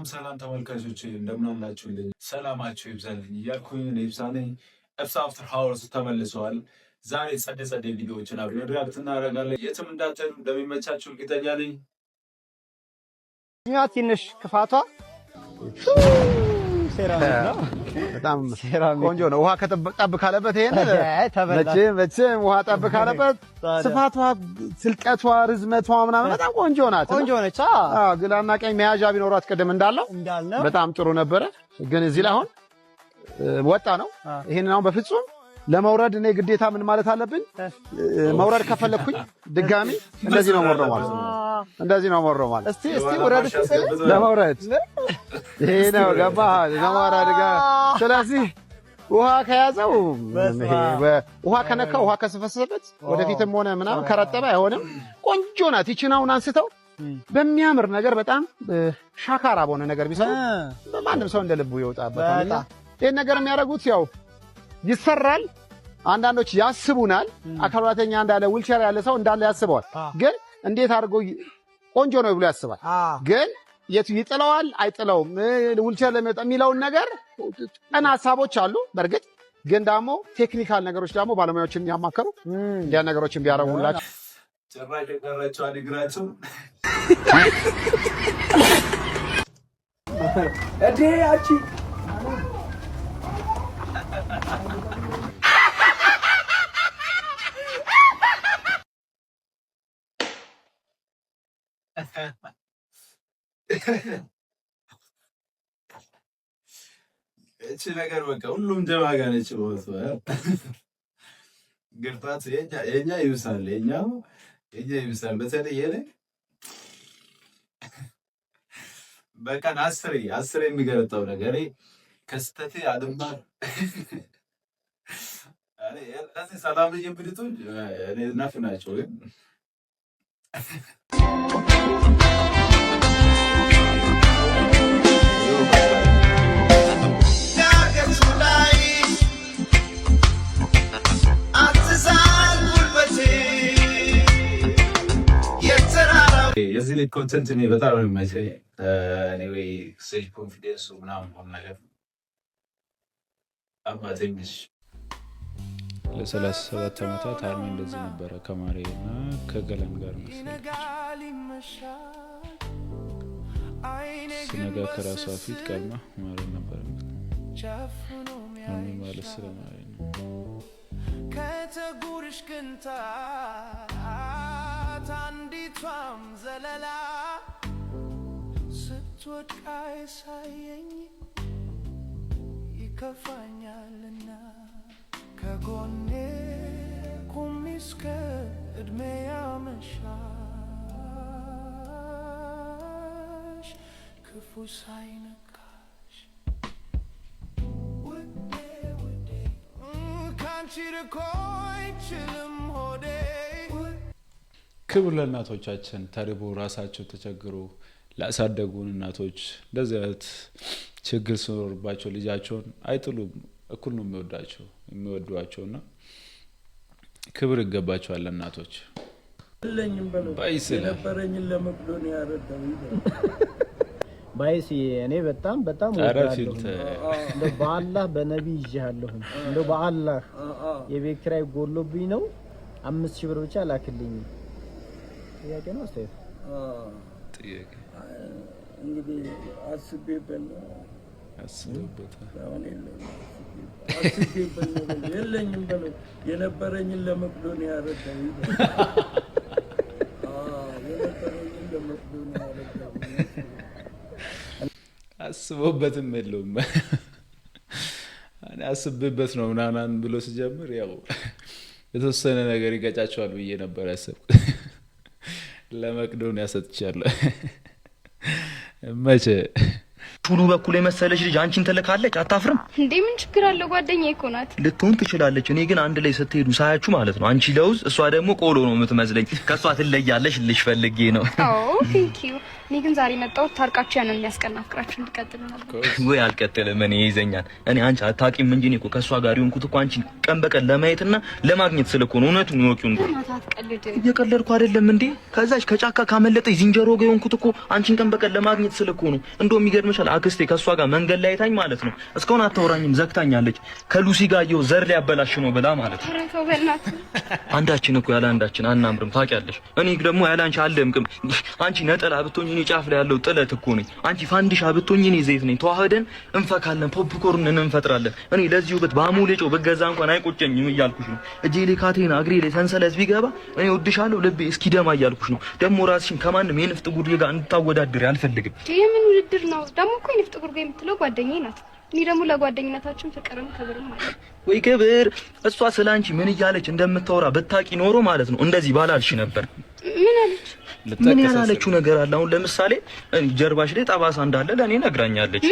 ሰላም ተመልካቾች እንደምን አላችሁልኝ? ሰላማችሁ ይብዛልኝ እያልኩኝ ነብሳኔ ኤፍሳ አፍተር ሃውርስ ተመልሰዋል። ዛሬ ጸደ ቪዲዮዎችን አብረን ሪአክት እናደርጋለን። የትም እንዳትሄዱ እንደሚመቻችሁ እርግጠኛ ነኝ። ትንሽ ክፋቷ ሴራሚክ ነው። በጣም ቆንጆ ነው። ውሃ ከጠብ ካለበት ይሄን መቼም ውሃ ጠብ ካለበት ስፋቷ፣ ስልቀቷ፣ ርዝመቷ ምናምን በጣም ቆንጆ ናት። ቆንጆ ነች። አዎ ግላና ቀኝ መያዣ ቢኖራት ቅድም እንዳለው በጣም ጥሩ ነበረ። ግን እዚህ ላይ አሁን ወጣ ነው። ይሄንን አሁን በፍጹም ለመውረድ እኔ ግዴታ ምን ማለት አለብኝ? መውረድ ከፈለኩኝ ድጋሚ እንደዚህ ነው ወርዶ ማለት ነው። እንደዚህ ነው ወርዶ ማለት እስቲ ወረድ ለመውረድ ይሄ ነው ገባ ለመውረድ ጋር። ስለዚህ ውሃ ከያዘው ይሄ ውሃ ከነካ ውሃ ከሰፈሰበት ወደፊትም ሆነ ምናምን ከረጠበ አይሆንም። ቆንጆ ናት። ይችናውን አንስተው በሚያምር ነገር በጣም ሻካራ በሆነ ነገር ቢሰሩ ማንም ሰው እንደልቡ ይወጣበታል። ይሄን ነገር የሚያደርጉት ያው ይሰራል። አንዳንዶች ያስቡናል። አካል ጉዳተኛ እንዳለ ዊልቸር ያለ ሰው እንዳለ ያስበዋል። ግን እንዴት አድርጎ ቆንጆ ነው ብሎ ያስባል። ግን የቱ ይጥለዋል አይጥለውም ዊልቸር ለሚወጣ የሚለውን ነገር ቀና ሐሳቦች አሉ። በርግጥ ግን ደግሞ ቴክኒካል ነገሮች ደግሞ ባለሙያዎችን ያማከሩ እንዲያ ነገሮችን ቢያረጉላችሁ ጭራሽ የቀረችው አዲግራችሁ እዴ አቺ እቺ ነገር በቃ ሁሉም ደማጋ ነች። ግርጣት የኛ ይብሳል፣ የኛ ይብሳል። በተለይ የኔ በቀን አስሬ የሚገረጣው ነገር ከስተቴ አድማር እኔ ሰላም ይብልጡ እኔ ናፍናቸው ግን የዚህ ላይ ኮንተንት እኔ በጣም ነው የሚመቸኝ። ኤኒዌይ ሴልፍ ኮንፊደንስ ምናምን ሆነ ነገር አባተኝሽ ለ37 ዓመታት አርሜ እንደዚህ ነበረ ከማሬ እና ከገለን ጋር መሰለኝ ስነጋ ከራሷ ፊት ቀድማ ማሬ ነበር አርሜ ማለት ስለማሬ ነው። ከተጉርሽ ቅንጣት አንዲቷም ዘለላ ስትወድቅ ሳየኝ ይከፋኛልና ከጎኔ ቁሚ እስከ ዕድሜ ያመሻሽ ክፉ ሳይነካሽ ውዴ ውዴ ካንቺ ርቆ አይችልም ሆዴ። ክብር ለእናቶቻችን ተርቦ ራሳቸው ተቸግሮ ላሳደጉን እናቶች። እንደዚህ አይነት ችግር ሲኖርባቸው ልጃቸውን አይጥሉም፣ እኩል ነው የሚወዷቸውና ክብር ይገባቸዋል እናቶች። ለኝም በለው የነበረኝን ለመቅዶኒያ ያረዳው ባይሲ እኔ በጣም ወዳለሁ። እንደው በአላህ በነብይ ይያለሁ እንደው በአላህ የቤት ኪራይ ጎሎብኝ ነው 5000 ብር ብቻ ላክልኝ። ጥያቄ ነው አስተያየት? ጥያቄ እንግዲህ አስቤበት የለኝም በለው የነበረኝን ለመቅዶኒያ ያረዳው የነበረኝን ለመቅዶኒያ ያረዳው አስቦበትም የለውም። እኔ አስቤበት ነው ምናምን ብሎ ሲጀምር ያው የተወሰነ ነገር ይገጫቸዋል ብዬ ነበር ያሰብኩት። ለመቅዶኒያ ሰጥቻለሁ መቼ ሁሉ በኩል የመሰለች ልጅ አንቺን ተለካለች። አታፍርም እንዴ? ምን ችግር አለው? ጓደኛዬ እኮ ናት። ልትሆን ትችላለች። እኔ ግን አንድ ላይ ስትሄዱ ሳያችሁ ማለት ነው አንቺ ለውዝ እሷ ደግሞ ቆሎ ነው የምትመስለኝ። ከሷ ትለያለሽ ልሽ ፈልጌ ነው። ኦ ቴንክ ዩ። እኔ ግን ዛሬ መጣሁት ታርቃችሁ ያንን የሚያስቀና ፍቅራችሁ እንድትቀጥሉ ነበር። ወይ አልቀጥልም። እኔ ይዘኛል። እኔ አንቺ አታውቂም እንጂ እኔ እኮ ከሷ ጋር የሆንኩት እኮ አንቺ ቀን በቀን ለማየትና ለማግኘት ስለኮ ነው። እውነቱን ወቂው እንዴ እየቀለድኩ አይደለም እንዴ። ከዛች ከጫካ ካመለጠች ዝንጀሮ ጋር የሆንኩት እኮ አንቺን ቀን በቀን ለማግኘት ስለኮ ነው። እንደውም ይገርምሻል አክስቴ ከሷ ጋር መንገድ ላይ አይታኝ ማለት ነው እስካሁን አታወራኝም፣ ዘግታኛለች። ከሉሲ ጋር ይኸው ዘር ሊያበላሽ ነው ብላ ማለት ነው። ተረፈው በእናትህ አንዳችን እኮ ያለ አንዳችን አናምርም ታውቂያለሽ። እኔ ደግሞ ያለ አንቺ አልደምቅም። አንቺ ነጠላ ብትሆኚ እኔ ጫፍ ላይ ያለው ጥለት እኮ ነኝ። አንቺ ፋንዲሻ ብትሆኚ እኔ ዘይት ነኝ። ተዋህደን እንፈካለን፣ ፖፕኮርን እንፈጥራለን። እኔ ለዚህ ውበት በአሞሌ ጨው በገዛ እንኳን አይቆጨኝም እያልኩሽ ነው። እጄ ላይ ካቴና እግሬ ላይ ሰንሰለት ቢገባ እኔ ወድሻለሁ ልቤ እስኪደማ እያልኩሽ ነው። ደግሞ ራስሽን ከማንም የንፍጥ ጉድ ጋር እንድታወዳድሪ አልፈልግም። የምን ውድድር ነው ደግሞ? እኮ የንፍጥ ጉድ የምትለው ጓደኛዬ ናት። እኔ ደግሞ ለጓደኝነታችን ፍቅርም ክብርም አለ። ወይ ክብር! እሷ ስላንቺ ምን እያለች እንደምታወራ ብታቂ ኖሮ ማለት ነው እንደዚህ ባላልሽ ነበር። ምን አለች? ምን ያላለችው ነገር አለ? አሁን ለምሳሌ ጀርባሽ ላይ ጠባሳ እንዳለ ለኔ ነግራኛለች።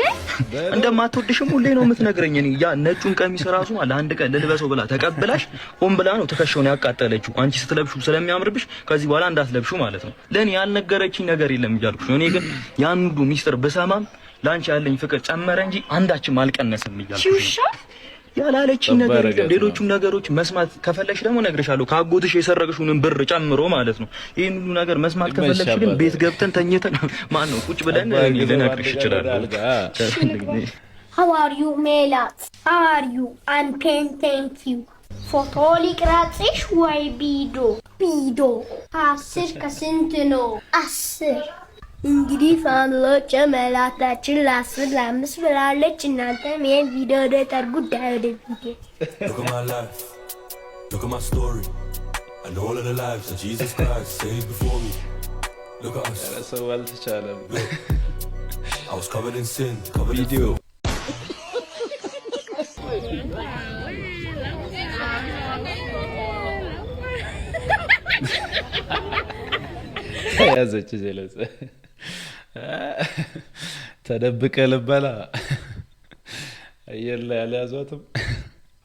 እንደማትወድሽም ሁሌ ነው የምትነግረኝ። እኔ ያ ነጩን ቀሚስ ራሱ ለአንድ ቀን ልልበሰው ብላ ተቀብላሽ ሆን ብላ ነው ትከሻውን ያቃጠለችው። አንቺ ስትለብሹ ስለሚያምርብሽ ከዚህ በኋላ እንዳትለብሹ ማለት ነው። ለኔ ያልነገረችኝ ነገር የለም እያልኩሽ ነው። እኔ ግን ያን ሁሉ ሚስጥር ብሰማም ላንቺ ያለኝ ፍቅር ጨመረ እንጂ አንዳችም አልቀነሰም እያልኩሽ ነው። ያላለችኝ ነገር የለም። ሌሎቹም ነገሮች መስማት ከፈለግሽ ደግሞ እነግርሻለሁ። ካጎትሽ የሰረቅሽውን ብር ጨምሮ ማለት ነው። ይሄን ሁሉ ነገር መስማት ከፈለግሽ ግን ቤት ገብተን ተኝተን ማን ነው ቁጭ ብለን ልነግርሽ እችላለሁ። How are you, Melat? How are you? I'm fine, thank you. ፎቶ ሊቅረጽሽ ወይ ቢዶ? ቢዶ 10 ከስንት ነው? 10 እንግዲህ ፋሚሊዎች መላታችን ለ10 ለ5 ብላለች። እናንተም ይሄን ቪዲዮ ደታር ጉዳይ ወደ ቪዲዮ Look at my life, look at my story, and all of the lives that Jesus Christ saved before me. Look at us. ሰው አልተቻለም። I was covered in sin, covered in ቪዲዮ ያዘች ዘለጸ ተደብቀ ልበላ አየር ላይ አልያዟትም።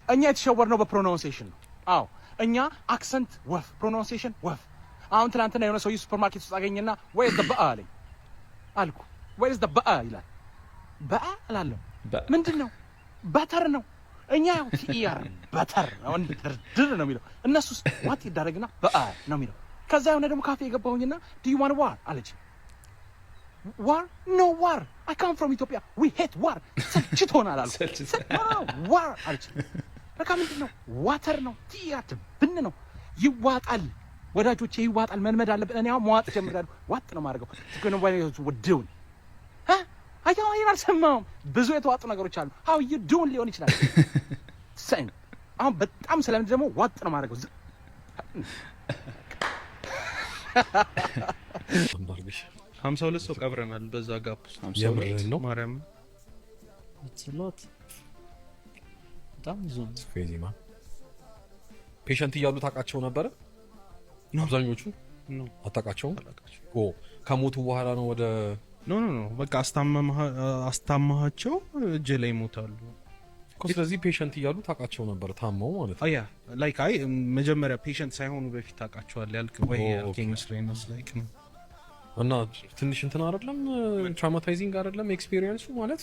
እኛ የተሸወርነው በፕሮናንሴሽን ነው። አዎ እኛ አክሰንት ወፍ፣ ፕሮናንሴሽን ወፍ። አሁን ትናንትና የሆነ ሰው ሱፐርማርኬት ውስጥ አገኘና where's the በአ አለኝ አልኩ። where's the በአ ይላል። በአ እላለሁ። ምንድነው? በተር ነው። እኛ ያው ቲአር በተር ነው ድር ነው የሚለው። እነሱስ ዋት ይዳረግና በአ ነው የሚለው። ከዛ የሆነ ደግሞ ካፌ የገባሁኝና do you want war አለች። war no war I come from Ethiopia we hate war ሰልችቶናል አልኩ። war አለች። በቃ ምንድነው? ዋተር ነው ቲያት ብን ነው ይዋጣል። ወዳጆቼ ይዋጣል። መልመድ አለብን። እኔ አሁን መዋጥ ጀምራለሁ። ዋጥ ነው ማድረገው። ትክክል ነው። ባይነቱ ወደውን አያው አልሰማሁም። ብዙ የተዋጡ ነገሮች አሉ። how you doing ሊሆን ይችላል። ሰን አሁን በጣም ስለምንድን ደግሞ ዋጥ ነው ማድረገው። 52 ሰው ቀብረናል በዛ ጋፕ ውስጥ። 52 ነው ማርያም እትሎት በጣም ብዙ ስፌዚማ ፔሸንት እያሉ ታውቃቸው ነበረ? አብዛኞቹ ነው አታውቃቸውም? ኦ ከሞቱ በኋላ ነው ወደ ኖ በቃ አስታማቸው እጄ ላይ ይሞታሉ። ስለዚህ ፔሸንት እያሉ ታውቃቸው ነበር ታመው ማለት ነው። አያ ላይክ አይ መጀመሪያ ፔሸንት ሳይሆኑ በፊት ታውቃቸዋል ያልክ ወይ ኬሚስትሪ ነው ላይክ ነው። እና ትንሽ እንትን አይደለም ትራውማታይዚንግ አይደለም ኤክስፒሪየንሱ ማለት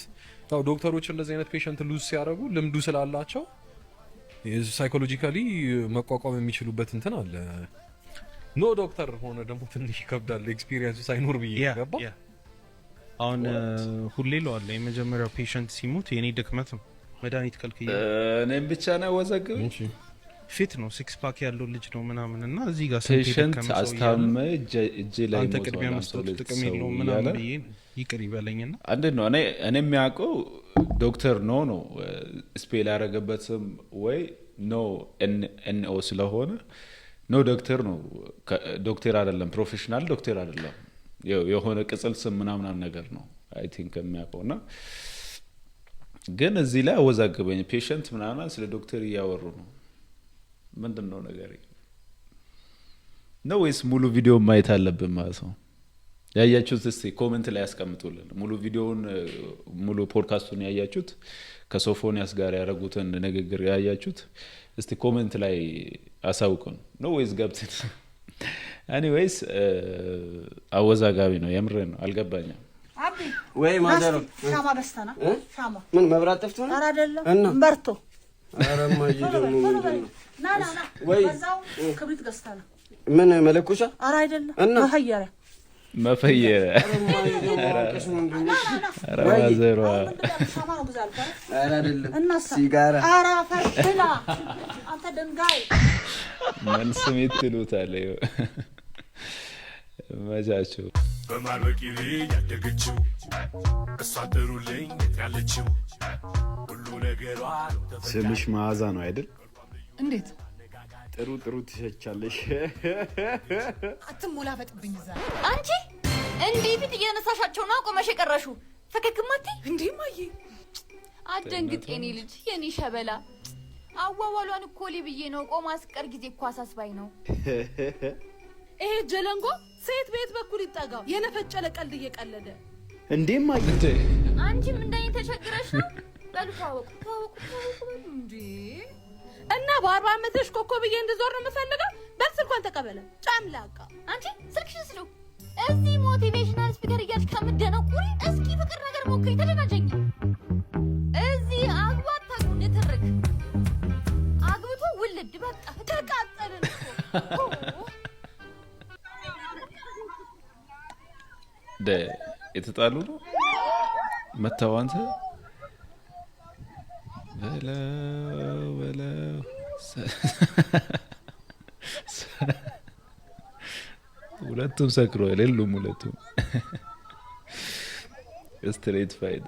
ያው ዶክተሮች እንደዚህ አይነት ፔሸንት ሉዝ ሲያደርጉ ልምዱ ስላላቸው ሳይኮሎጂካሊ መቋቋም የሚችሉበት እንትን አለ። ኖ ዶክተር ሆነ ደግሞ ትንሽ ይከብዳል ኤክስፒሪየንሱ ሳይኖር ብዬ ገባ። አሁን ሁሌ ለዋለ የመጀመሪያው ፔሸንት ሲሞት የኔ ድክመት ነው መድኃኒት ከልክዬ እኔም ብቻ ነው ወዘግብ ፊት ነው ሲክስ ፓክ ያለው ልጅ ነው ምናምን እና እዚህ ጋር ፔሸንት አስታመ እጄ ላይ አንተ ቅድሚያ መስጠት ጥቅም የለውም ምናምን ብዬ ይቅር ይበለኝና አንድ ነው። እኔ የሚያውቀው ዶክተር ነው ስፔል ያደረገበትም ወይ ኖ ኤንኦ ስለሆነ ኖ ዶክተር ነው። ዶክተር አይደለም፣ ፕሮፌሽናል ዶክተር አይደለም። የሆነ ቅጽል ስም ምናምን ነገር ነው አይ ቲንክ የሚያውቀውና ግን እዚህ ላይ አወዛገበኝ። ፔሸንት ምናምን ስለ ዶክተር እያወሩ ነው። ምንድነው ነገር ነው? ወይስ ሙሉ ቪዲዮ ማየት አለብን ማለት ነው? ያያችሁት እስቲ ኮሜንት ላይ ያስቀምጡልን። ሙሉ ቪዲዮውን ሙሉ ፖድካስቱን ያያችሁት ከሶፎንያስ ጋር ያደረጉትን ንግግር ያያችሁት እስቲ ኮሜንት ላይ አሳውቁን። ነው ወይስ ገብተን ኤኒዌይስ አወዛጋቢ ነው የምር ነው አልገባኝም አቢ ወይ ማዘሮ ሻማ በስተና ሻማ ምን መብራት ጠፍቶ ነው ኧረ አይደለም በርቶ ኧረ ማጂ ደግሞ ምንድነው ና ወይ በዛው ክብሪት ገዝተና ምን መለኮሻ ኧረ አይደለም መፈየሪያ ኧረ ማዘሯ ሻማ ነው ግዛል ኧረ አይደለም ሲጋራ ኧረ ፈሽላ አንተ ድንጋይ ምን ስሜት ትሉታለ መጃቸው በማር በቂቤ ያደገችው እሷ ጥሩልኝ ያለችው ሁሉ ነገሯ ስምሽ መዓዛ ነው አይደል? እንዴት ጥሩ ትሸቻለሽ። አትሞላበጥብኝ እዛ አንቺ እንዴ ፊት እየነሳሻቸው ነው ቆመሽ የቀረሹ ፈከክማቲ እንዴ ማዬ አደንግጥ የኔ ልጅ የኔ ሸበላ አዋዋሏን እኮ ልብዬ ነው ቆማ አስቀር ጊዜ እኮ አሳስባይ ነው ይሄ ጀለንጎ ሴት ቤት በኩል ይጣጋው የነፈጨለ ቀልድ እየቀለደ እንዴ ማዬ አንቺም እንደኔ ተቸግረሽ ነው በልፋው እንዴ እና በ40 ዓመትሽ ኮኮብዬ እንድዞር ነው የምፈልገው በስልኳን ተቀበለ ጫምላቃ አንቺ ስልክሽን ስሉ እዚህ ሞቲቬሽናል ስፒከር እያልሽ ከምትደነቁሪ እስኪ ፍቅር ነገር ሞክሪ ተደናጀኝ እዚህ አግባት ታቁ ንትርክ አግብቶ ውልድ በቃ ተቃጠልን እኮ የተጣሉ ነው መታው አንተ በለው ሁለቱም ሰክሯል የሉም ሁለቱም ስትሬት ፋይት